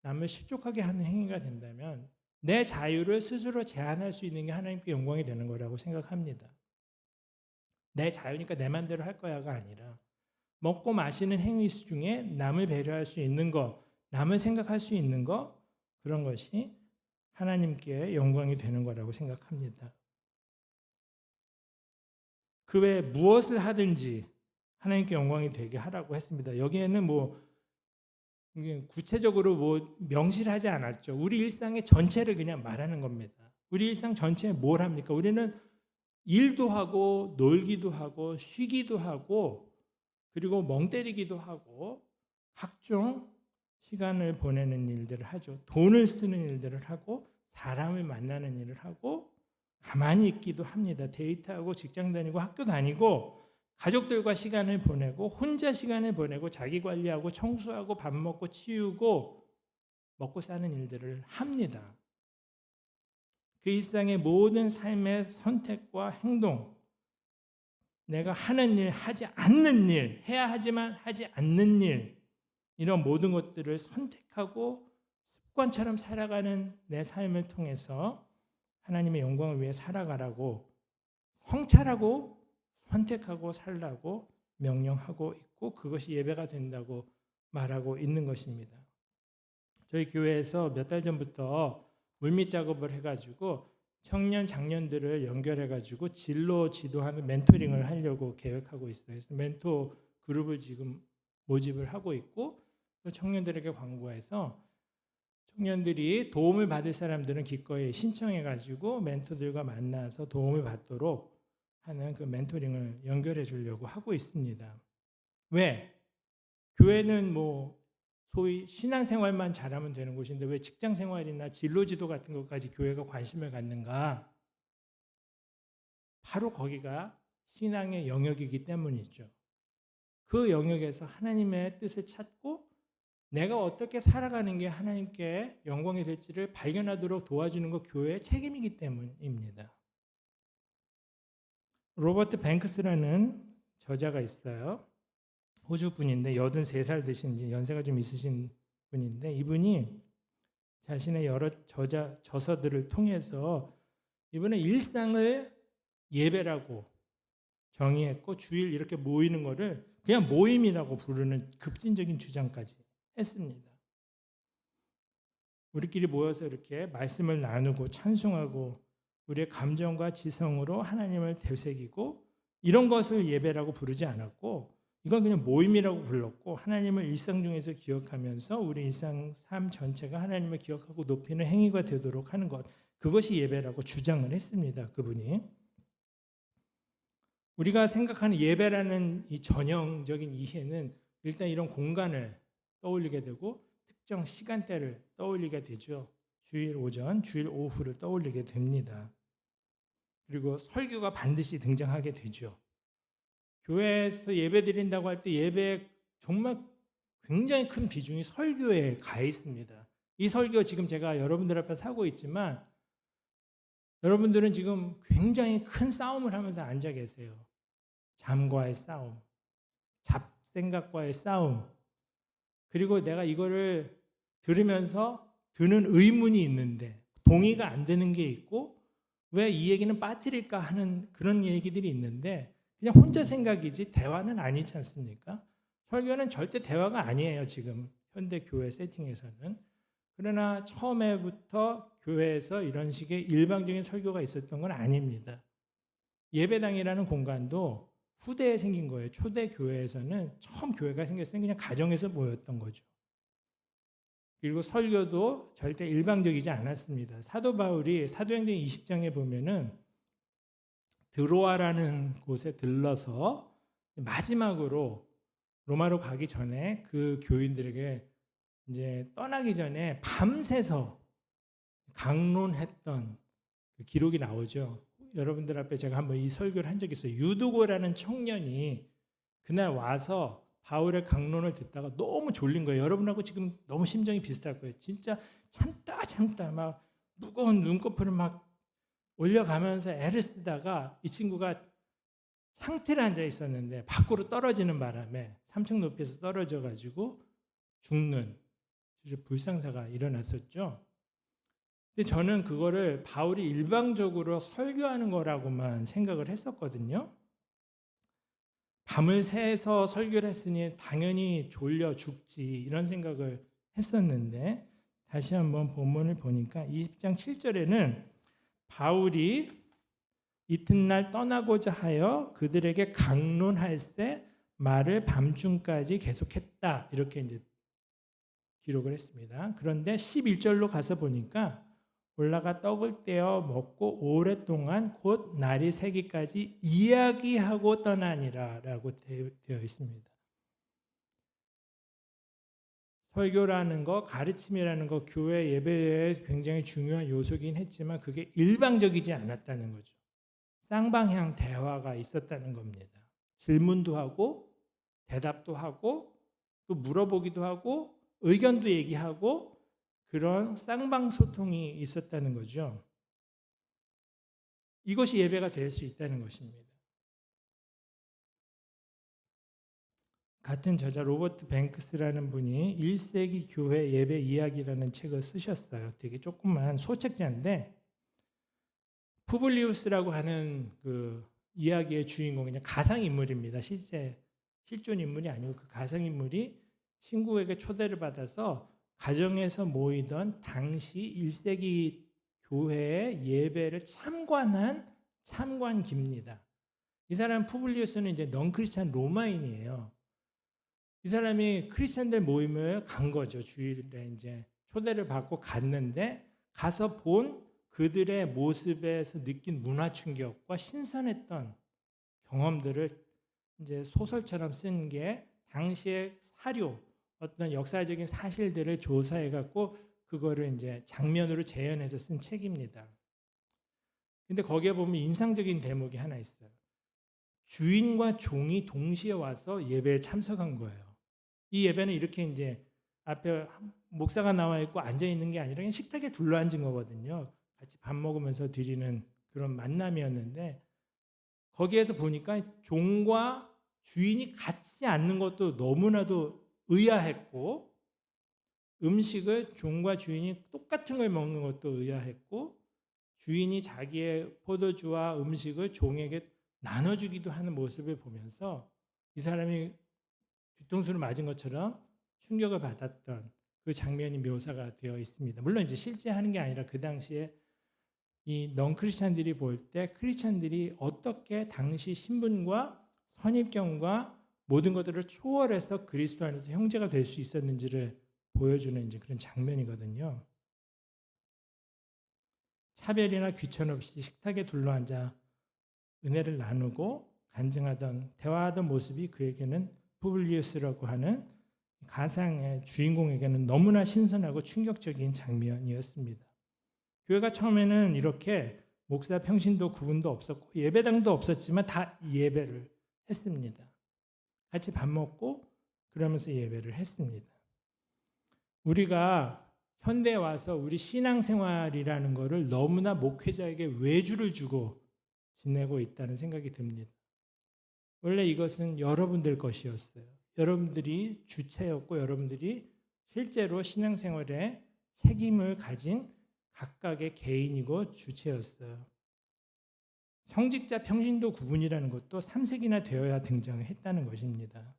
남을 실족하게 하는 행위가 된다면 내 자유를 스스로 제한할 수 있는 게 하나님께 영광이 되는 거라고 생각합니다. 내 자유니까 내 맘대로 할 거야가 아니라 먹고 마시는 행위 중에 남을 배려할 수 있는 거, 남을 생각할 수 있는 거 그런 것이 하나님께 영광이 되는 거라고 생각합니다. 그 외에 무엇을 하든지 하나님께 영광이 되게 하라고 했습니다. 여기에는 뭐 구체적으로 뭐 명시를 하지 않았죠. 우리 일상의 전체를 그냥 말하는 겁니다. 우리 일상 전체에 뭘 합니까? 우리는 일도 하고 놀기도 하고 쉬기도 하고 그리고 멍 때리기도 하고 각종 시간을 보내는 일들을 하죠. 돈을 쓰는 일들을 하고 사람을 만나는 일을 하고 가만히 있기도 합니다. 데이트하고 직장 다니고 학교 다니고 가족들과 시간을 보내고 혼자 시간을 보내고 자기 관리하고 청소하고 밥 먹고 치우고 먹고 사는 일들을 합니다. 그 일상의 모든 삶의 선택과 행동, 내가 하는 일, 하지 않는 일, 해야 하지만 하지 않는 일, 이런 모든 것들을 선택하고 습관처럼 살아가는 내 삶을 통해서 하나님의 영광을 위해 살아가라고 성찰하고 선택하고 살라고 명령하고 있고 그것이 예배가 된다고 말하고 있는 것입니다. 저희 교회에서 몇 달 전부터 물밑 작업을 해가지고 청년 장년들을 연결해가지고 진로 지도하는 멘토링을 하려고 계획하고 있어요. 그래서 멘토 그룹을 지금 모집을 하고 있고, 또 청년들에게 광고해서 청년들이 도움을 받을 사람들은 기꺼이 신청해가지고 멘토들과 만나서 도움을 받도록 하는 그 멘토링을 연결해 주려고 하고 있습니다. 왜? 교회는 뭐 소위 신앙생활만 잘하면 되는 곳인데 왜 직장생활이나 진로지도 같은 것까지 교회가 관심을 갖는가? 바로 거기가 신앙의 영역이기 때문이죠. 그 영역에서 하나님의 뜻을 찾고 내가 어떻게 살아가는 게 하나님께 영광이 될지를 발견하도록 도와주는 것 교회의 책임이기 때문입니다. 로버트 뱅크스라는 저자가 있어요. 호주 분인데 83살 되신 연세가 좀 있으신 분인데 이분이 자신의 여러 저서들을 통해서 이분은 일상을 예배라고 정의했고 주일 이렇게 모이는 거를 그냥 모임이라고 부르는 급진적인 주장까지 했습니다. 우리끼리 모여서 이렇게 말씀을 나누고 찬송하고 우리의 감정과 지성으로 하나님을 되새기고 이런 것을 예배라고 부르지 않았고 이건 그냥 모임이라고 불렀고 하나님을 일상 중에서 기억하면서 우리 일상 삶 전체가 하나님을 기억하고 높이는 행위가 되도록 하는 것 그것이 예배라고 주장을 했습니다. 그분이. 우리가 생각하는 예배라는 이 전형적인 이해는 일단 이런 공간을 떠올리게 되고 특정 시간대를 떠올리게 되죠. 주일 오전, 주일 오후를 떠올리게 됩니다. 그리고 설교가 반드시 등장하게 되죠. 교회에서 예배 드린다고 할 때 예배에 정말 굉장히 큰 비중이 설교에 가 있습니다. 이 설교 지금 제가 여러분들 앞에서 하고 있지만 여러분들은 지금 굉장히 큰 싸움을 하면서 앉아 계세요. 잠과의 싸움, 잡생각과의 싸움, 그리고 내가 이거를 들으면서 드는 의문이 있는데 동의가 안 되는 게 있고 왜 이 얘기는 빠뜨릴까 하는 그런 얘기들이 있는데 그냥 혼자 생각이지 대화는 아니지 않습니까? 설교는 절대 대화가 아니에요. 지금 현대 교회 세팅에서는. 그러나 처음에부터 교회에서 이런 식의 일방적인 설교가 있었던 건 아닙니다. 예배당이라는 공간도 후대에 생긴 거예요. 초대 교회에서는 처음 교회가 생겼을 때 그냥 가정에서 모였던 거죠. 그리고 설교도 절대 일방적이지 않았습니다. 사도 바울이 사도행전 20장에 보면은 드로아라는 곳에 들러서 마지막으로 로마로 가기 전에 그 교인들에게 이제 떠나기 전에 밤새서 강론했던 그 기록이 나오죠. 여러분들 앞에 제가 한번 이 설교를 한 적이 있어요. 유두고라는 청년이 그날 와서 바울의 강론을 듣다가 너무 졸린 거예요. 여러분하고 지금 너무 심정이 비슷할 거예요. 진짜 참다 막 무거운 눈꺼풀을 막 올려가면서 애를 쓰다가 이 친구가 창틀에 앉아 있었는데 밖으로 떨어지는 바람에 3층 높이에서 떨어져 가지고 죽는 불상사가 일어났었죠. 근데 저는 그거를 바울이 일방적으로 설교하는 거라고만 생각을 했었거든요. 밤을 새서 설교를 했으니 당연히 졸려 죽지 이런 생각을 했었는데 다시 한번 본문을 보니까 20장 7절에는 바울이 이튿날 떠나고자 하여 그들에게 강론할세 말을 밤중까지 계속했다 이렇게 이제 기록을 했습니다. 그런데 11절로 가서 보니까 올라가 떡을 떼어 먹고 오랫동안 곧 날이 새기까지 이야기하고 떠나니라 라고 되어 있습니다. 설교라는 거, 가르침이라는 거 교회 예배에 굉장히 중요한 요소긴 했지만 그게 일방적이지 않았다는 거죠. 쌍방향 대화가 있었다는 겁니다. 질문도 하고 대답도 하고 또 물어보기도 하고 의견도 얘기하고 그런 쌍방소통이 있었다는 거죠. 이것이 예배가 될 수 있다는 것입니다. 같은 저자 로버트 뱅크스라는 분이 1세기 교회 예배 이야기라는 책을 쓰셨어요. 되게 조그만 소책자인데 푸블리우스라고 하는 그 이야기의 주인공이 그냥 가상인물입니다. 실존 인물이 아니고 그 가상인물이 친구에게 초대를 받아서 가정에서 모이던 당시 1세기 교회의 예배를 참관한 참관기입니다. 이 사람 푸블리우스는 이제 넌크리스찬 로마인이에요. 이 사람이 크리스천들 모임을 간 거죠. 주일에 이제 초대를 받고 갔는데 가서 본 그들의 모습에서 느낀 문화 충격과 신선했던 경험들을 이제 소설처럼 쓴 게 당시의 사료, 어떤 역사적인 사실들을 조사해 갖고 그거를 이제 장면으로 재현해서 쓴 책입니다. 근데 거기에 보면 인상적인 대목이 하나 있어요. 주인과 종이 동시에 와서 예배에 참석한 거예요. 이 예배는 이렇게 이제 앞에 목사가 나와 있고 앉아 있는 게 아니라 그냥 식탁에 둘러앉은 거거든요. 같이 밥 먹으면서 드리는 그런 만남이었는데 거기에서 보니까 종과 주인이 같이 앉는 것도 너무나도 의아했고 음식을 종과 주인이 똑같은 걸 먹는 것도 의아했고 주인이 자기의 포도주와 음식을 종에게 나눠주기도 하는 모습을 보면서 이 사람이 뒤통수를 맞은 것처럼 충격을 받았던 그 장면이 묘사가 되어 있습니다. 물론 이제 실제 하는 게 아니라 그 당시에 이 넌크리스찬들이 볼 때 크리스찬들이 어떻게 당시 신분과 선입견과 모든 것들을 초월해서 그리스도 안에서 형제가 될 수 있었는지를 보여주는 이제 그런 장면이거든요. 차별이나 귀천 없이 식탁에 둘러앉아 은혜를 나누고 간증하던 대화하던 모습이 그에게는 푸블리우스라고 하는 가상의 주인공에게는 너무나 신선하고 충격적인 장면이었습니다. 교회가 처음에는 이렇게 목사 평신도 구분도 없었고 예배당도 없었지만 다 예배를 했습니다. 같이 밥 먹고 그러면서 예배를 했습니다. 우리가 현대에 와서 우리 신앙생활이라는 것을 너무나 목회자에게 외주를 주고 지내고 있다는 생각이 듭니다. 원래 이것은 여러분들 것이었어요. 여러분들이 주체였고 여러분들이 실제로 신앙생활에 책임을 가진 각각의 개인이고 주체였어요. 성직자 평신도 구분이라는 것도 3세기나 되어야 등장했다는 것입니다.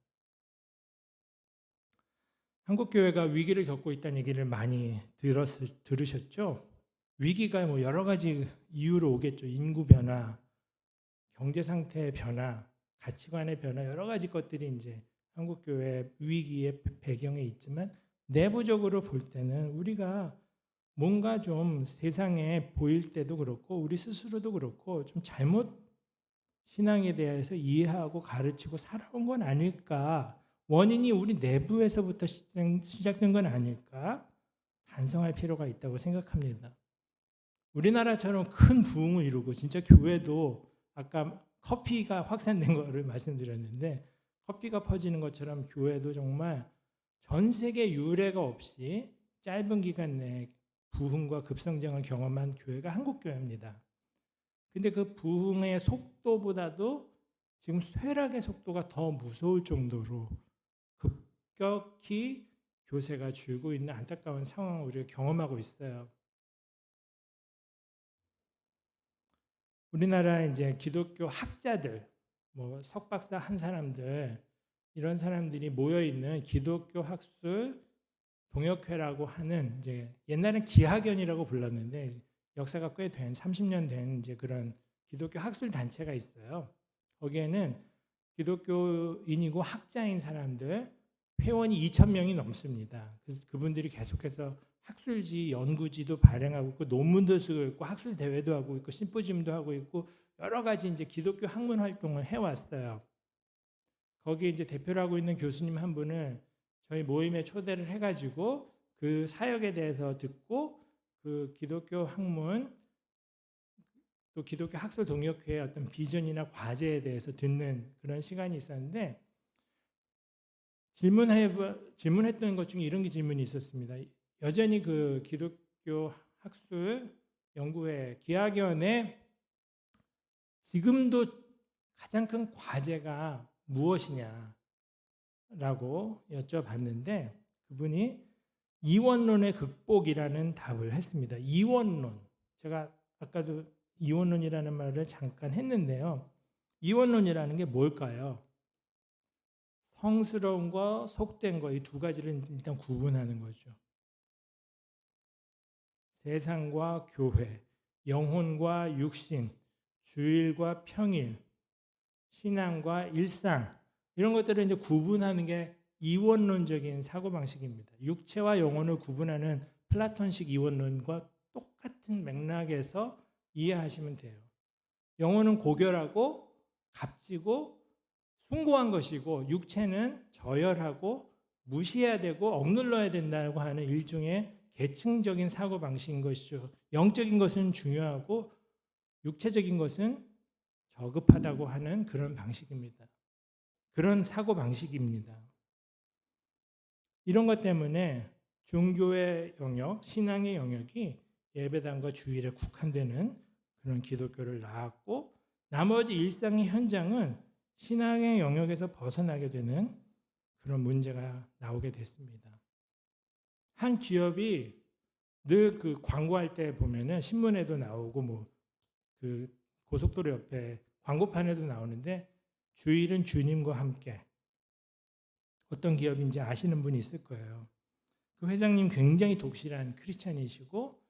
한국교회가 위기를 겪고 있다는 얘기를 많이 들으셨죠? 위기가 뭐 여러 가지 이유로 오겠죠. 인구 변화, 경제 상태의 변화, 가치관의 변화, 여러 가지 것들이 이제 한국교회 위기의 배경에 있지만 내부적으로 볼 때는 우리가 뭔가 좀 세상에 보일 때도 그렇고 우리 스스로도 그렇고 좀 잘못 신앙에 대해서 이해하고 가르치고 살아온 건 아닐까? 원인이 우리 내부에서부터 시작된 건 아닐까? 반성할 필요가 있다고 생각합니다. 우리나라처럼 큰 부흥을 이루고 진짜 교회도 아까 커피가 확산된 거를 말씀드렸는데 커피가 퍼지는 것처럼 교회도 정말 전 세계 유례가 없이 짧은 기간 내에 부흥과 급성장을 경험한 교회가 한국교회입니다. 근데 그 부흥의 속도보다도 지금 쇠락의 속도가 더 무서울 정도로 급격히 교세가 줄고 있는 안타까운 상황을 우리가 경험하고 있어요. 우리나라 이제 기독교 학자들, 뭐 석박사 한 사람들 이런 사람들이 모여 있는 기독교 학술 동역회라고 하는 이제 옛날엔 기학연이라고 불렀는데 역사가 꽤 된 30년 된 이제 그런 기독교 학술 단체가 있어요. 거기에는 기독교인이고 학자인 사람들 회원이 2,000명이 넘습니다. 그래서 그분들이 계속해서 학술지, 연구지도 발행하고 있고 논문도 쓰고 있고 학술 대회도 하고 있고 심포지움도 하고 있고 여러 가지 이제 기독교 학문 활동을 해왔어요. 거기에 이제 대표를 하고 있는 교수님 한 분을 저희 모임에 초대를 해가지고 그 사역에 대해서 듣고 그 기독교 학문 또 기독교 학술 동역회의 어떤 비전이나 과제에 대해서 듣는 그런 시간이 있었는데 질문했던 것 중에 이런 게 질문이 있었습니다. 여전히 그 기독교 학술 연구회 기학연의 지금도 가장 큰 과제가 무엇이냐라고 여쭤봤는데 그분이 이원론의 극복이라는 답을 했습니다. 이원론. 제가 아까도 이원론이라는 말을 잠깐 했는데요. 이원론이라는 게 뭘까요? 성스러움과 속된 거 이 두 가지를 일단 구분하는 거죠. 세상과 교회, 영혼과 육신, 주일과 평일, 신앙과 일상 이런 것들을 이제 구분하는 게 이원론적인 사고방식입니다. 육체와 영혼을 구분하는 플라톤식 이원론과 똑같은 맥락에서 이해하시면 돼요. 영혼은 고결하고 값지고 숭고한 것이고 육체는 저열하고 무시해야 되고 억눌러야 된다고 하는 일종의 계층적인 사고방식인 것이죠. 영적인 것은 중요하고 육체적인 것은 저급하다고 하는 그런 방식입니다. 그런 사고방식입니다. 이런 것 때문에 종교의 영역, 신앙의 영역이 예배당과 주일에 국한되는 그런 기독교를 낳았고 나머지 일상의 현장은 신앙의 영역에서 벗어나게 되는 그런 문제가 나오게 됐습니다. 한 기업이 늘 그 광고할 때 보면은 신문에도 나오고 뭐 그 고속도로 옆에 광고판에도 나오는데 주일은 주님과 함께 어떤 기업인지 아시는 분이 있을 거예요. 그 회장님 굉장히 독실한 크리스찬이시고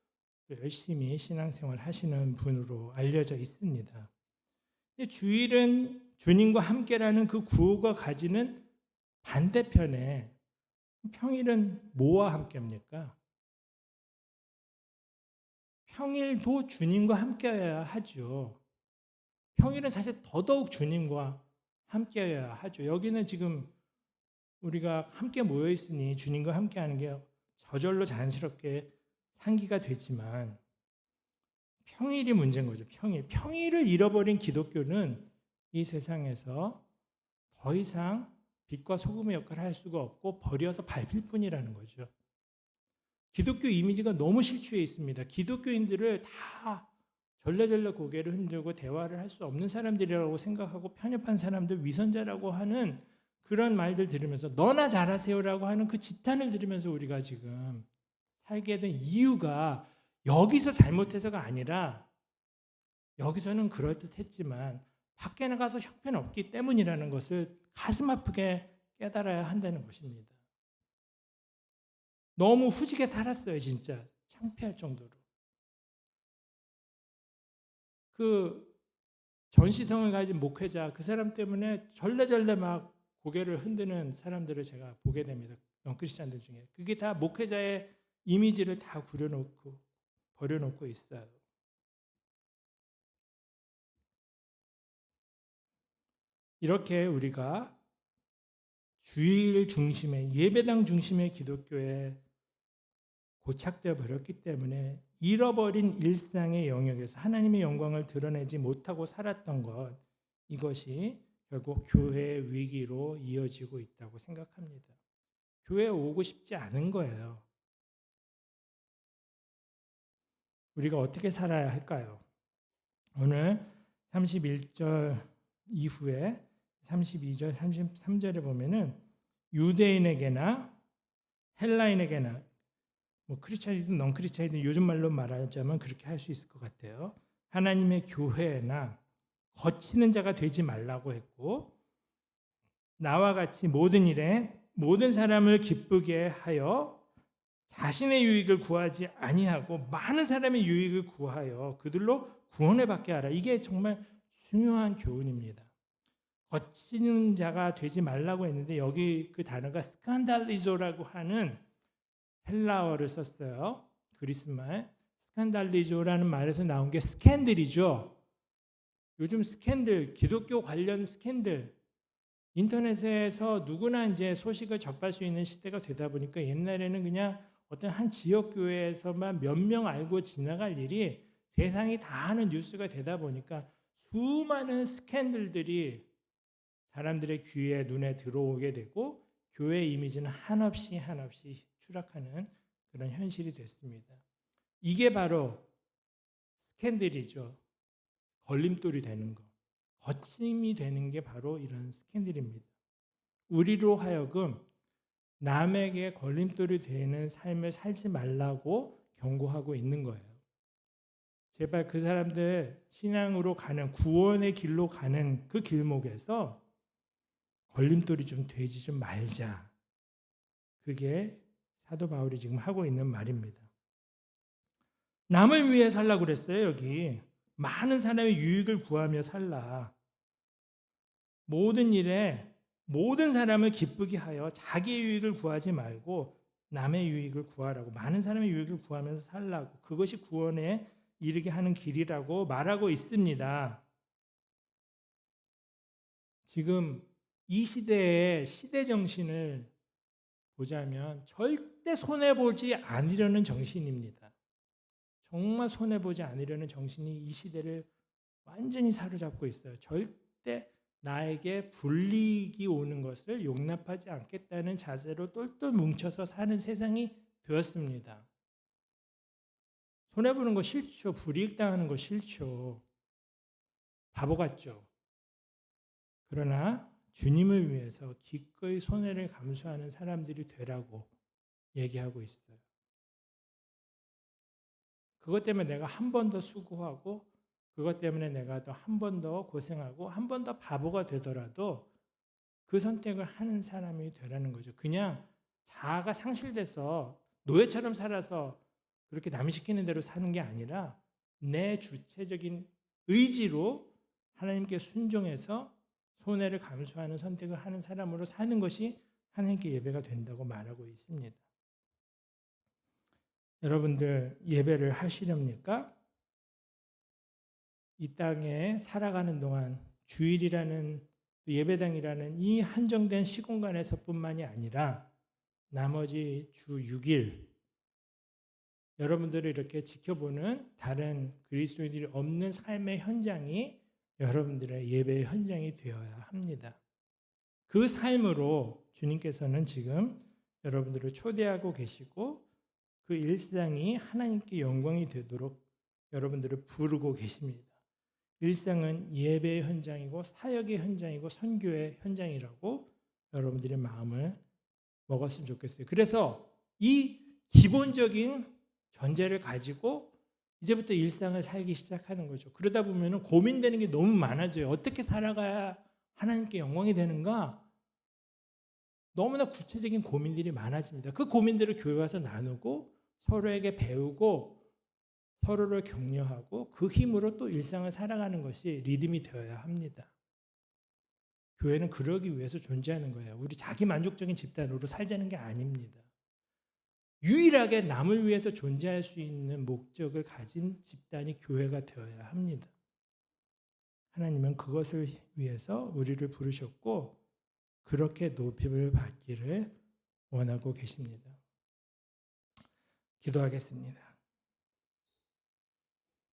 열심히 신앙생활 하시는 분으로 알려져 있습니다. 근데 주일은 주님과 함께라는 그 구호가 가지는 반대편에 평일은 뭐와 함께합니까? 평일도 주님과 함께해야 하죠. 평일은 사실 더더욱 주님과 함께해야 하죠. 여기는 지금 우리가 함께 모여 있으니 주님과 함께하는 게 저절로 자연스럽게 상기가 되지만 평일이 문제인 거죠. 평일을 잃어버린 기독교는 이 세상에서 더 이상 빛과 소금의 역할을 할 수가 없고 버려서 밟힐 뿐이라는 거죠. 기독교 이미지가 너무 실추해 있습니다. 기독교인들을 다 절레절레 고개를 흔들고 대화를 할 수 없는 사람들이라고 생각하고 편협한 사람들, 위선자라고 하는 그런 말들 들으면서 너나 잘하세요라고 하는 그 지탄을 들으면서 우리가 지금 살게 된 이유가 여기서 잘못해서가 아니라 여기서는 그럴듯했지만 밖에 나가서 형편없기 때문이라는 것을 가슴 아프게 깨달아야 한다는 것입니다. 너무 후지게 살았어요, 진짜. 창피할 정도로. 그 전시성을 가진 목회자, 그 사람 때문에 절레절레 막 고개를 흔드는 사람들을 제가 보게 됩니다. non-크리스찬들 중에. 그게 다 목회자의 이미지를 다 구려놓고 버려놓고 있어요. 이렇게 우리가 주일 중심의 예배당 중심의 기독교에 고착되어 버렸기 때문에 잃어버린 일상의 영역에서 하나님의 영광을 드러내지 못하고 살았던 것, 이것이 결국 교회의 위기로 이어지고 있다고 생각합니다. 교회에 오고 싶지 않은 거예요. 우리가 어떻게 살아야 할까요? 오늘 31절 이후에 32절, 33절에 보면은 유대인에게나 헬라인에게나 뭐 크리스찬이든 non-크리스찬이든 요즘 말로 말하자면 그렇게 할 수 있을 것 같아요. 하나님의 교회나 거치는 자가 되지 말라고 했고 나와 같이 모든 일에 모든 사람을 기쁘게 하여 자신의 유익을 구하지 아니하고 많은 사람의 유익을 구하여 그들로 구원을 받게 하라. 이게 정말 중요한 교훈입니다. 거치는 자가 되지 말라고 했는데 여기 그 단어가 스칸달리조라고 하는 헬라어를 썼어요. 그리스말. 스칸달리조라는 말에서 나온 게 스캔들이죠. 요즘 스캔들, 기독교 관련 스캔들, 인터넷에서 누구나 이제 소식을 접할 수 있는 시대가 되다 보니까 옛날에는 그냥 어떤 한 지역 교회에서만 몇 명 알고 지나갈 일이 세상이 다 하는 뉴스가 되다 보니까 수많은 스캔들들이 사람들의 귀에 눈에 들어오게 되고 교회 이미지는 한없이 추락하는 그런 현실이 됐습니다. 이게 바로 스캔들이죠. 걸림돌이 되는 거. 거침이 되는 게 바로 이런 스캔들입니다. 우리로 하여금 남에게 걸림돌이 되는 삶을 살지 말라고 경고하고 있는 거예요. 제발 그 사람들 신앙으로 가는 구원의 길로 가는 그 길목에서 걸림돌이 좀 되지 좀 말자. 그게 사도 바울이 지금 하고 있는 말입니다. 남을 위해 살라고 그랬어요, 여기. 많은 사람의 유익을 구하며 살라. 모든 일에 모든 사람을 기쁘게 하여 자기의 유익을 구하지 말고 남의 유익을 구하라고, 많은 사람의 유익을 구하면서 살라고, 그것이 구원에 이르게 하는 길이라고 말하고 있습니다. 지금 이 시대의 시대 정신을 보자면 절대 손해보지 않으려는 정신입니다. 정말 손해보지 않으려는 정신이 이 시대를 완전히 사로잡고 있어요. 절대 나에게 불이익이 오는 것을 용납하지 않겠다는 자세로 똘똘 뭉쳐서 사는 세상이 되었습니다. 손해보는 거 싫죠. 불이익 당하는 거 싫죠. 바보 같죠. 그러나 주님을 위해서 기꺼이 손해를 감수하는 사람들이 되라고 얘기하고 있어요. 그것 때문에 내가 한 번 더 수고하고, 그것 때문에 내가 또 한 번 더 고생하고, 한 번 더 바보가 되더라도 그 선택을 하는 사람이 되라는 거죠. 그냥 자아가 상실돼서 노예처럼 살아서 그렇게 남이 시키는 대로 사는 게 아니라 내 주체적인 의지로 하나님께 순종해서 손해를 감수하는 선택을 하는 사람으로 사는 것이 하나님께 예배가 된다고 말하고 있습니다. 여러분들 예배를 하시렵니까? 이 땅에 살아가는 동안 주일이라는 예배당이라는 이 한정된 시공간에서뿐만이 아니라 나머지 주 6일 여러분들을 이렇게 지켜보는 다른 그리스도인들이 없는 삶의 현장이 여러분들의 예배의 현장이 되어야 합니다. 그 삶으로 주님께서는 지금 여러분들을 초대하고 계시고 그 일상이 하나님께 영광이 되도록 여러분들을 부르고 계십니다. 일상은 예배의 현장이고 사역의 현장이고 선교의 현장이라고 여러분들의 마음을 먹었으면 좋겠어요. 그래서 이 기본적인 전제를 가지고 이제부터 일상을 살기 시작하는 거죠. 그러다 보면 고민되는 게 너무 많아져요. 어떻게 살아가야 하나님께 영광이 되는가? 너무나 구체적인 고민들이 많아집니다. 그 고민들을 교회 와서 나누고 서로에게 배우고 서로를 격려하고 그 힘으로 또 일상을 살아가는 것이 리듬이 되어야 합니다. 교회는 그러기 위해서 존재하는 거예요. 우리 자기 만족적인 집단으로 살자는 게 아닙니다. 유일하게 남을 위해서 존재할 수 있는 목적을 가진 집단이 교회가 되어야 합니다. 하나님은 그것을 위해서 우리를 부르셨고 그렇게 높임을 받기를 원하고 계십니다. 기도하겠습니다.